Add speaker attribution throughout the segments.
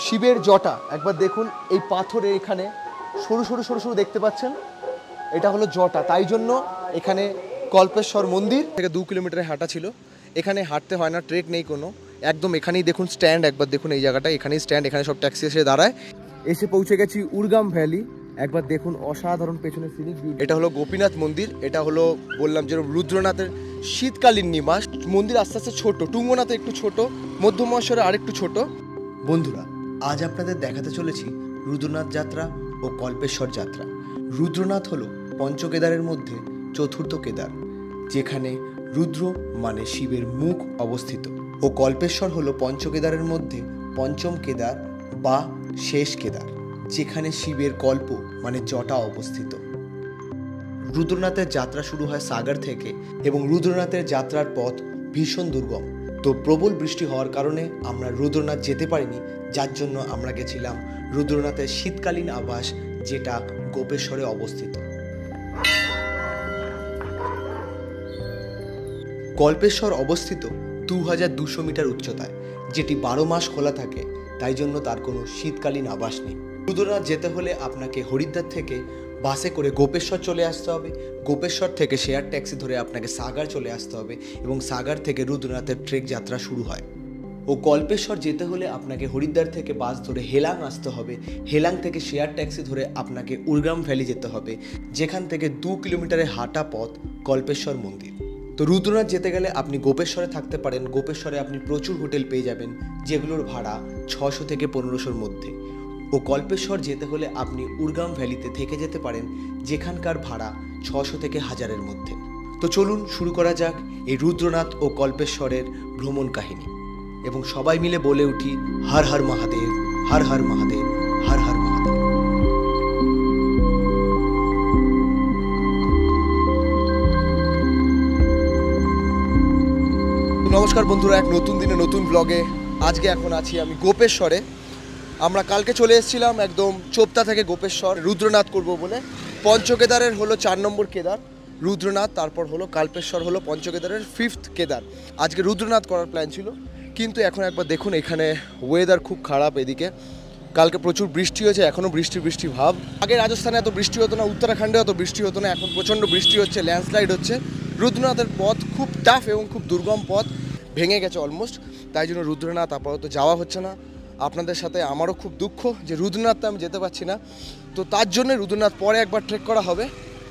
Speaker 1: শিবের জটা একবার দেখুন, এই পাথরের এখানে সরু সরু সরু সরু দেখতে পাচ্ছেন, এটা হলো জটা। তাই জন্য এখানে কল্পেশ্বর মন্দির থেকে 2 কিলোমিটারের হাঁটা ছিল। এখানে হাঁটতে হয় না, ট্রেক নেই কোনো, একদম এখানেই দেখুন স্ট্যান্ড, একবার দেখুন এই জায়গাটা, এখানেই স্ট্যান্ড, এখানে সব ট্যাক্সি এসে দাঁড়ায়। এসে পৌঁছে গেছি উর্গাম ভ্যালি, একবার দেখুন অসাধারণ পেছনে সিনিক ভিউ। এটা হলো গোপীনাথ মন্দির, এটা হলো বললাম যেরকম রুদ্রনাথের শীতকালীন নিবাস। মন্দির আস্তে আস্তে ছোট, টুঙ্গনাথে একটু ছোট, মধ্যমশ্বরে আরেকটু ছোট। বন্ধুরা, আজ আপনাদের দেখাতে চলেছি রুদ্রনাথ যাত্রা ও কল্পেশ্বর যাত্রা। রুদ্রনাথ হলো পঞ্চকেদারের মধ্যে চতুর্থ কেদার, যেখানে রুদ্র মানে শিবের মুখ অবস্থিত, ও কল্পেশ্বর হলো পঞ্চকেদারের মধ্যে পঞ্চম কেদার বা শেষ কেদার, যেখানে শিবের কল্প মানে জটা অবস্থিত। রুদ্রনাথের যাত্রা শুরু হয় সাগর থেকে এবং রুদ্রনাথের যাত্রার পথ ভীষণ দুর্গম। তো প্রবল বৃষ্টি হওয়ার কারণে আমরা রুদ্রনাথ যেতে পারিনি, যার জন্য আমরা গেছিলাম রুদ্রনাথের শীতকালীন আবাস, যেটা গোপেশ্বরে অবস্থিত। কল্পেশ্বর অবস্থিত 2200 মিটার উচ্চতায়, যেটি 12 মাস খোলা থাকে, তাই জন্য তার কোনো শীতকালীন আবাস নেই। রুদ্রনাথ যেতে হলে আপনাকে হরিদ্বার থেকে বাসে করে গোপেশ্বর চলে আসতে হবে, গোপেশ্বর থেকে শেয়ার ট্যাক্সি ধরে আপনাকে সাগর চলে আসতে হবে এবং সাগর থেকে রুদ্রনাথের ট্রেক যাত্রা শুরু হয়। ও কল্পেশ্বর যেতে হলে আপনাকে হরিদ্বার থেকে বাস ধরে হেলাং আসতে হবে, হেলাং থেকে শেয়ার ট্যাক্সি ধরে আপনাকে উর্গাম ভ্যালি যেতে হবে, যেখান থেকে 2 কিলোমিটারের হাঁটা পথ কল্পেশ্বর মন্দির। তো রুদ্রনাথ যেতে গেলে আপনি গোপেশ্বরে থাকতে পারেন, গোপেশ্বরে আপনি প্রচুর হোটেল পেয়ে যাবেন, যেগুলোর ভাড়া 600 থেকে 1500-র মধ্যে। ও কল্পেশ্বর যেতে হলে আপনি উর্গাম ভ্যালিতে থেকে যেতে পারেন, যেখানকার ভাড়া 600 থেকে 1000-এর মধ্যে। তো চলুন শুরু করা যাক এই রুদ্রনাথ ও কল্পেশ্বরের ভ্রমণ কাহিনী, এবং সবাই মিলে বলে উঠি হর হর মহাদেব, হর হর মহাদেব, হর হর মহাদেব। নমস্কার বন্ধুরা, এক নতুন দিনে নতুন ব্লগে আজকে এখন আছি আমি গোপেশ্বরে। আমরা কালকে চলে এসেছিলাম একদম চোপতা থেকে গোপেশ্বর রুদ্রনাথ করব বলে। পঞ্চকেদারের হলো 4 নম্বর কেদার রুদ্রনাথ, তারপর হলো কল্পেশ্বর হলো পঞ্চকেদারের 5th কেদার। আজকে রুদ্রনাথ করার প্ল্যান ছিল, কিন্তু এখন একবার দেখুন এখানে ওয়েদার খুব খারাপ। এদিকে কালকে প্রচুর বৃষ্টি হয়েছে, এখনও বৃষ্টি ভাব। আগে রাজস্থানে এত বৃষ্টি হতো না, উত্তরাখণ্ডে এত বৃষ্টি হতো না, এখন প্রচণ্ড বৃষ্টি হচ্ছে, ল্যান্ডস্লাইড হচ্ছে। রুদ্রনাথের পথ খুব টাফ এবং খুব দুর্গম পথ, ভেঙে গেছে অলমোস্ট, তাই জন্য রুদ্রনাথ আপাতত যাওয়া হচ্ছে না। আপনাদের সাথে আমারও খুব দুঃখ যে রুদ্রনাথটা আমি যেতে পারছি না, তো তার জন্য রুদ্রনাথ পরে একবার ট্রেক করা হবে।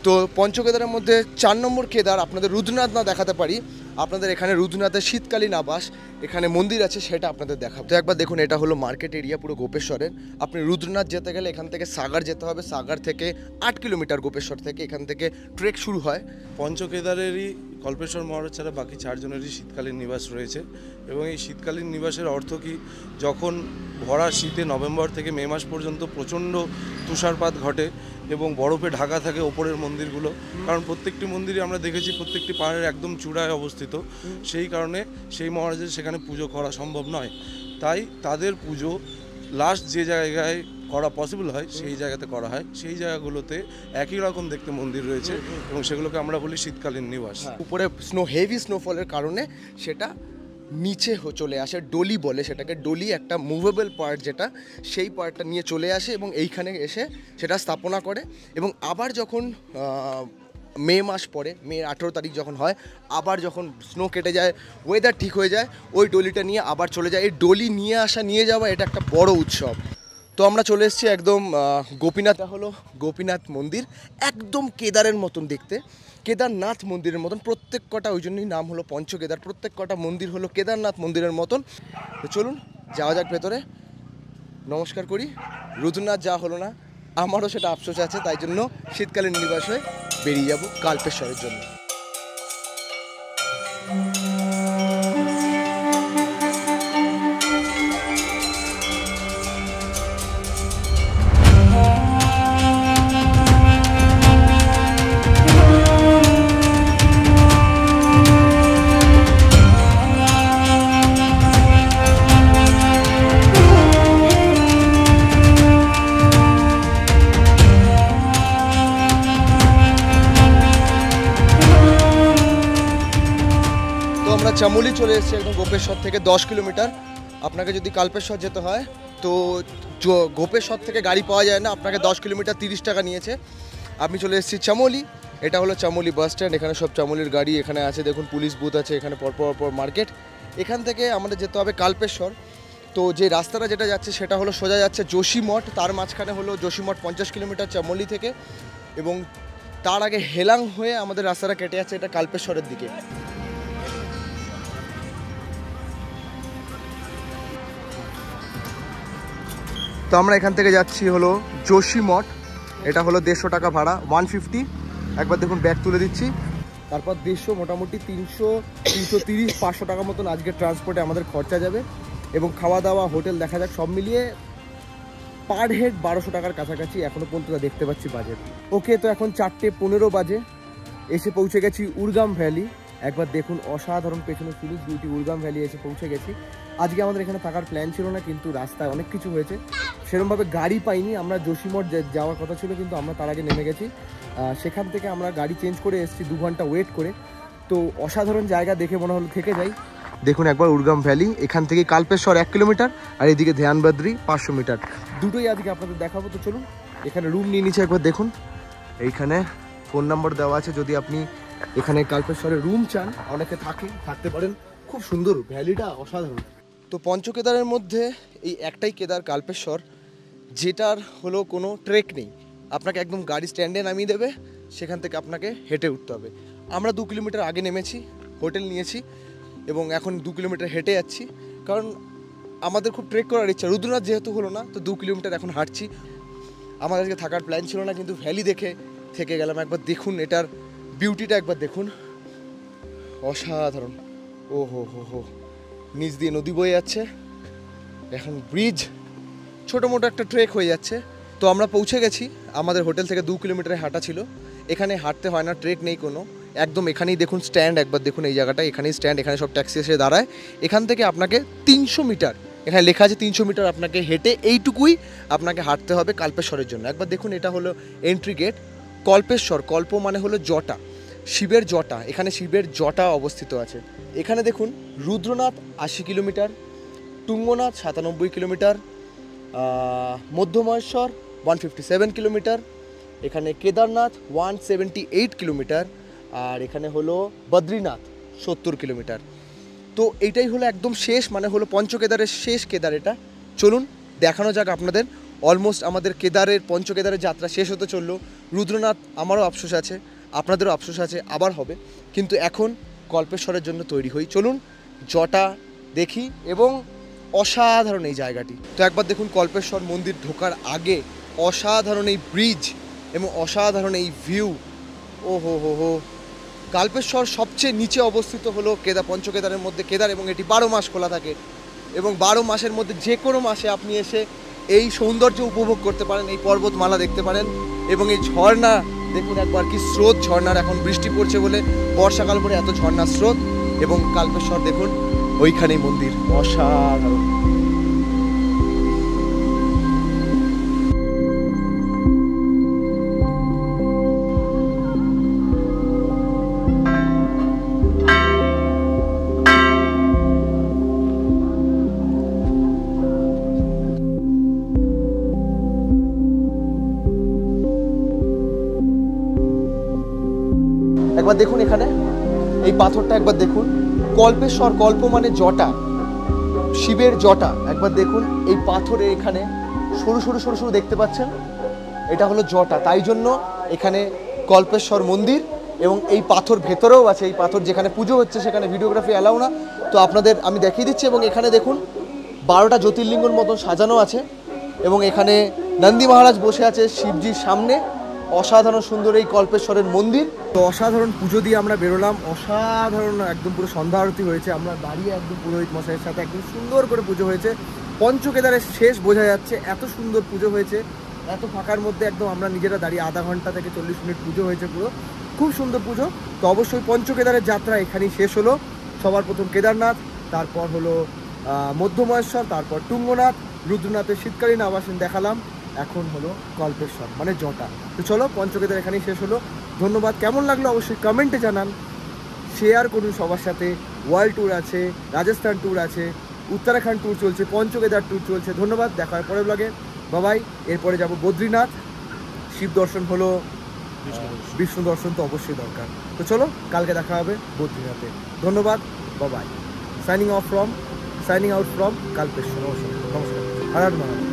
Speaker 1: তো পঞ্চকেদারের মধ্যে 4 নম্বর কেদার আপনাদের রুদ্রনাথ না দেখাতে পারি, আপনাদের এখানে রুদ্রনাথের শীতকালীন আবাস, এখানে মন্দির আছে, সেটা আপনাদের দেখাবো। তো একবার দেখুন, এটা হলো মার্কেট এরিয়া পুরো গোপেশ্বরের। আপনি রুদ্রনাথ যেতে গেলে এখান থেকে সাগর যেতে হবে, সাগর থেকে 8 কিলোমিটার গোপেশ্বর থেকে, এখান থেকে ট্রেক শুরু হয়।
Speaker 2: পঞ্চকেদারেরই কল্পেশ্বর মহারাজ ছাড়া বাকি 4 জনেরই শীতকালীন নিবাস রয়েছে, এবং এই শীতকালীন নিবাসের অর্থ কি, যখন ভরা শীতে নভেম্বর থেকে মে মাস পর্যন্ত প্রচণ্ড তুষারপাত ঘটে এবং বরফে ঢাকা থাকে ওপরের মন্দিরগুলো, কারণ প্রত্যেকটি মন্দিরই আমরা দেখেছি প্রত্যেকটি পাহাড়ের একদম চূড়ায় অবস্থিত, সেই কারণে সেই মহারাজের সেখানে পুজো করা সম্ভব নয়। তাই তাদের পুজো লাস্ট যে জায়গায় করা পসিবল হয় সেই জায়গাতে করা হয়। সেই জায়গাগুলোতে একই রকম দেখতে মন্দির রয়েছে এবং সেগুলোকে আমরা বলি শীতকালীন নিবাস।
Speaker 1: উপরে হেভি স্নোফলের কারণে সেটা নিচে চলে আসে, ডলি বলে সেটাকে, ডলি একটা মুভেবল পার্ট, যেটা সেই পার্টটা নিয়ে চলে আসে এবং এইখানে এসে সেটা স্থাপনা করে। এবং আবার যখন মে মাস পরে, মে 18 তারিখ যখন হয়, আবার যখন স্নো কেটে যায়, ওয়েদার ঠিক হয়ে যায়, ওই ডলিটা নিয়ে আবার চলে যায়। এই ডলি নিয়ে আসা নিয়ে যাওয়া এটা একটা বড় উৎসব। তো আমরা চলে এসেছি একদম গোপীনাথ, হলো গোপীনাথ মন্দির, একদম কেদারের মতন দেখতে, কেদারনাথ মন্দিরের মতন। প্রত্যেক কটা, ওই জন্যই নাম হলো পঞ্চকেদার, প্রত্যেক কটা মন্দির হলো কেদারনাথ মন্দিরের মতন। তো চলুন যাওয়া যাক ভেতরে, নমস্কার করি। রুদ্রনাথ যা হলো না, আমারও সেটা আফসোস আছে, তাই জন্য শীতকালীন নিবাস হয়ে বেরিয়ে যাব কল্পেশ্বরের জন্য। চামুলি চলে এসেছে একদম গোপেশ্বর থেকে 10 কিলোমিটার। আপনাকে যদি কল্পেশ্বর যেতে হয় তো গোপেশ্বর থেকে গাড়ি পাওয়া যায় না, আপনাকে 10 কিলোমিটার 30 টাকা নিয়েছে। আমি চলে এসেছি চামোলি, এটা হলো চামোলি বাস স্ট্যান্ড। এখানে সব চামোলির গাড়ি এখানে আছে, দেখুন পুলিশ বুথ আছে এখানে, পরপর মার্কেট। এখান থেকে আমাদের যেতে হবে কাল্পেশ্বর। তো যে রাস্তাটা যেটা যাচ্ছে সেটা হলো সোজা যাচ্ছে যোশীমঠ, তার মাঝখানে হলো যোশীমঠ 50 কিলোমিটার চামোলি থেকে, এবং তার আগে হেলাং হয়ে আমাদের রাস্তাটা কেটে যাচ্ছে এটা কাল্পেশ্বরের দিকে। তো আমরা এখান থেকে যাচ্ছি হলো যোশীমঠ, এটা হলো 150 টাকা ভাড়া, 150। একবার দেখুন ব্যাগ তুলে দিচ্ছি, তারপর 150 মোটামুটি 300, 330, 500 টাকা মতন আজকে ট্রান্সপোর্টে আমাদের খরচা যাবে, এবং খাওয়া দাওয়া হোটেল দেখা যাক, সব মিলিয়ে পার হেড 1200 টাকার কাছাকাছি এখনও পর্যন্ত দেখতে পাচ্ছি বাজেট। ওকে, তো এখন 4:15 বাজে, এসে পৌঁছে গেছি উর্গাম ভ্যালি। একবার দেখুন অসাধারণ, পেছনে ফিনিশ বিউটি, উর্গাম ভ্যালি এসে পৌঁছে গেছি। আজকে আমাদের এখানে থাকার প্ল্যান ছিল না, কিন্তু রাস্তায় অনেক কিছু হয়েছে, সেরকমভাবে গাড়ি পাইনি। আমরা যোশীমঠ যাওয়ার কথা ছিল, কিন্তু আমরা তার আগে নেমে গেছি। সেখান থেকে আমরা গাড়ি চেঞ্জ করে এসেছি 2 ঘন্টা ওয়েট করে। তো অসাধারণ জায়গা দেখে মনে হলো থেকে যাই। দেখুন একবার উর্গাম ভ্যালি, এখান থেকে কাল্পেশ্বর 1 কিলোমিটার, আর এদিকে ধ্যানবাদ্রি 500 মিটার, দুটোই আজকে আপনাদের দেখাবো। তো চলুন, এখানে রুম নিয়ে নিচ্ছে, একবার দেখুন এইখানে ফোন নাম্বার দেওয়া আছে, যদি আপনি এখানে কাল্পেশ্বরে রুম চান, অনেকে থাকতে পারেন। খুব সুন্দর ভ্যালিটা, অসাধারণ। তো পঞ্চকেদারের মধ্যে এই একটাই কেদার কাল্পেশ্বর, যেটার হলো কোনো ট্রেক নেই, আপনাকে একদম গাড়ি স্ট্যান্ডে নামিয়ে দেবে, সেখান থেকে আপনাকে হেঁটে উঠতে হবে। আমরা 2 কিলোমিটার আগে নেমেছি, হোটেল নিয়েছি, এবং এখন 2 কিলোমিটার হেঁটে যাচ্ছি, কারণ আমাদের খুব ট্রেক করার ইচ্ছা। রুদ্রনাথ যেহেতু হলো না, তো 2 কিলোমিটার এখন হাঁটছি। আমাদের আজকে থাকার প্ল্যান ছিল না, কিন্তু ভ্যালি দেখে থেকে গেলাম। একবার দেখুন এটার বিউটিটা, একবার দেখুন, অসাধারণ। ও হো, নিচ দিয়ে নদী বয়ে যাচ্ছে, এখন ব্রিজ, ছোটো মোটো একটা ট্রেক হয়ে যাচ্ছে। তো আমরা পৌঁছে গেছি, আমাদের হোটেল থেকে 2 কিলোমিটারে হাঁটা ছিল। এখানে হাঁটতে হয় না, ট্রেক নেই কোনো, একদম এখানেই দেখুন স্ট্যান্ড, একবার দেখুন এই জায়গাটা, এখানেই স্ট্যান্ড, এখানে সব ট্যাক্সি এসে দাঁড়ায়। এখান থেকে আপনাকে 300 মিটার, এখানে লেখা আছে 300 মিটার আপনাকে হেঁটে, এইটুকুই আপনাকে হাঁটতে হবে কাল্পেশ্বরের জন্য। একবার দেখুন, এটা হলো এন্ট্রি গেট। কল্পেশ্বর, কল্প মানে হলো জটা, শিবের জটা, এখানে শিবের জটা অবস্থিত আছে। এখানে দেখুন Rudranath 80 kilometre, Tungnath 97 kilometre, Madhyamaheshwar 157 kilometre, এখানে কেদারনাথ 178 কিলোমিটার, আর এখানে হলো বদ্রীনাথ 70 কিলোমিটার। তো এইটাই হলো একদম শেষ, মানে হলো পঞ্চকেদারের শেষ কেদার এটা। চলুন দেখানো যাক আপনাদের। অলমোস্ট আমাদের পঞ্চকেদারের যাত্রা শেষ হতে চললো। রুদ্রনাথ আমারও আফসোস আছে, আপনাদেরও আফসোস আছে, আবার হবে, কিন্তু এখন কল্পেশ্বরের জন্য তৈরি হই। চলুন জটা দেখি, এবং অসাধারণ এই জায়গাটি। তো একবার দেখুন কল্পেশ্বর মন্দির ঢোকার আগে অসাধারণ এই ব্রিজ এবং অসাধারণ এই ভিউ। ও হো, কাল্পেশ্বর সবচেয়ে নিচে অবস্থিত হলো পঞ্চকেদারের মধ্যে কেদার, এবং এটি 12 মাস খোলা থাকে, এবং 12 মাসের মধ্যে যে কোনো মাসে আপনি এসে এই সৌন্দর্য উপভোগ করতে পারেন, এই পর্বতমালা দেখতে পারেন, এবং এই ঝর্ণা দেখুন একবার, কি স্রোত ঝর্ণার। এখন বৃষ্টি পড়ছে বলে, বর্ষাকাল পরে এত ঝর্ণার স্রোত। এবং কাল্পেশ্বর দেখুন, ওইখানেই মন্দির, অসাধারণ। একবার দেখুন এখানে এই পাথরটা, একবার দেখুন কল্পেশ্বর, কল্প মানে জটা, শিবের জটা। একবার দেখুন এই পাথরে এখানে সরু সরু দেখতে পাচ্ছেন, এটা হলো জটা, তাই জন্য এখানে কল্পেশ্বর মন্দির। এবং এই পাথর ভেতরেও আছে, এই পাথর যেখানে পুজো হচ্ছে সেখানে ভিডিওগ্রাফি অ্যালাউ না, তো আপনাদের আমি দেখিয়ে দিচ্ছি। এবং এখানে দেখুন 12টা জ্যোতির্লিঙ্গর মতন সাজানো আছে, এবং এখানে নন্দী মহারাজ বসে আছে শিবজির সামনে। অসাধারণ সুন্দর এই কল্পেশ্বরের মন্দির। তো অসাধারণ পুজো দিয়ে আমরা বেরোলাম, অসাধারণ একদম পুরো সন্ধ্যা আরতি হয়েছে, আমরা দাঁড়িয়ে একদম পুরোহিত মশাইয়ের সাথে একদম সুন্দর করে পুজো হয়েছে। পঞ্চকেদারের শেষ বোঝা যাচ্ছে, এত সুন্দর পুজো হয়েছে, এত ফাঁকার মধ্যে একদম আমরা নিজেরা দাঁড়িয়ে, আধা ঘন্টা থেকে 40 মিনিট পুজো হয়েছে, পুরো খুব সুন্দর পুজো। তো অবশ্যই পঞ্চকেদারের যাত্রা এখানেই শেষ হলো। সবার প্রথম কেদারনাথ, তারপর হলো মধ্যমহেশ্বর, তারপর তুঙ্গনাথ, রুদ্রনাথের শীতকালীন আবাসন দেখালাম, এখন হলো কল্পেশ্বর মানে জটা। তো চলো, পঞ্চকেদার এখানেই শেষ হলো। ধন্যবাদ। কেমন লাগলো অবশ্যই কমেন্টে জানান, শেয়ার করুন সবার সাথে। ওয়ার্ল্ড ট্যুর আছে, রাজস্থান ট্যুর আছে, উত্তরাখণ্ড ট্যুর চলছে, পঞ্চকেদার ট্যুর চলছে। ধন্যবাদ, দেখা হয় পরের ব্লগে, বাবাই। এরপরে যাব বদ্রীনাথ, শিব দর্শন হলো, বিষ্ণু দর্শন তো অবশ্যই দরকার। তো চলো, কালকে দেখা হবে বদ্রীনাথে। ধন্যবাদ, বাবাই। Signing out from Kalpeshwar. নমস্কার, হর হর মহাদেব।